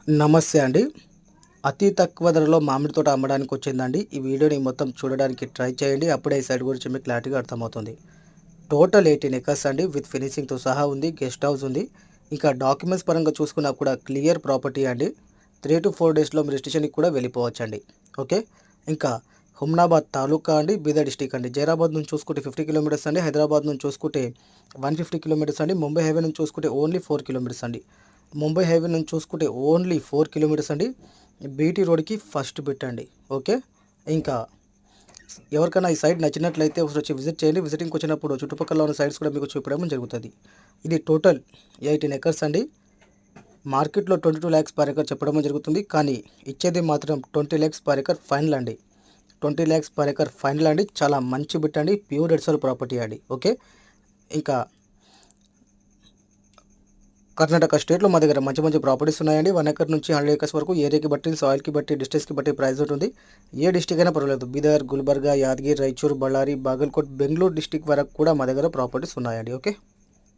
నమస్తే అండి. అతి తక్కువ ధరలో మామిడి తోట అమ్మడానికి వచ్చిందండి. ఈ వీడియోని మొత్తం చూడడానికి ట్రై చేయండి. అప్పుడే ఈ సైట్ గురించి మీకు క్లారిటీగా అర్థమవుతుంది. టోటల్ 18 ఎకర్స్ అండి. విత్ ఫినిషింగ్‌తో సహా ఉంది. గెస్ట్ హౌస్ ఉంది. ఇంకా డాక్యుమెంట్స్ పరంగా చూసుకున్నా కూడా క్లియర్ ప్రాపర్టీ అండి. 3-4 డేస్‌లో మీరు రిజిస్ట్రేషన్‌కి కూడా వెళ్ళిపోవచ్చండి. ఓకే. ఇంకా హుమ్నాబాద్ తాలూకా అండి. బీదర్ డిస్ట్రిక్ట్ అండి. జైరాబాద్ నుంచి చూసుకుంటే 50 కిలోమీటర్స్ అండి. హైదరాబాద్ నుంచి చూసుకుంటే 150 కిలోమీటర్స్ అండి. ముంబై హైవే నుంచి చూసుకుంటే ఓన్లీ 4 కిలోమీటర్స్ అండి. ముంబై హైవే నుంచి చూసుకుంటే ఓన్లీ 4 కిలోమీటర్స్ అండి. బీటీ రోడ్‌కి ఫస్ట్ బిట్ అండి. ఓకే. ఇంకా ఎవరికైనా ఈ సైట్ నచ్చినట్లయితే ఒకసారి వచ్చి విజిట్ చేయండి. విజిటింగ్‌కి వచ్చినప్పుడు చుట్టుపక్కల ఉన్న సైట్స్ కూడా మీకు చూపడం జరుగుతుంది. ఇది టోటల్ 18 ఎకర్స్ అండి. మార్కెట్‌లో 22 లాక్స్ పర్ ఎకర్ చెప్పడం జరుగుతుంది. కానీ ఇచ్చేది మాత్రం 20 లాక్స్ పర్ ఎకర్ ఫైనల్ అండి. 20 లాక్స్ పర్ ఎకర్ ఫైనల్ అండి. చాలా మంచి బిట్ అండి. ప్యూర్ రెడ్ సాయిల్ ప్రాపర్టీ అండి. ఓకే. ఇంకా కర్ణాటక స్టేట్‌లో మా దగ్గర మంచి మంచి ప్రాపర్టీస్ ఉన్నాయండి. 1 ఎకర్ నుంచి 100 ఎకర్స్ వరకు ఏరియాకి బట్టి, సాయిల్‌కి బట్టి, డిస్టెన్స్‌కి బట్టి ప్రైస్ ఉంటుంది. ఏ డిస్ట్రిక్ట్ అయినా పర్వాలేదు. బీదర్, గుల్బర్గా, యాదగిరి, రాయచూర్, బళ్ళారి, బాగల్కోట్, బెంగుళూరు డిస్ట్రిక్ట్ వరకు కూడా మా దగ్గర ప్రాపర్టీస్ ఉన్నాయండి. ఓకే.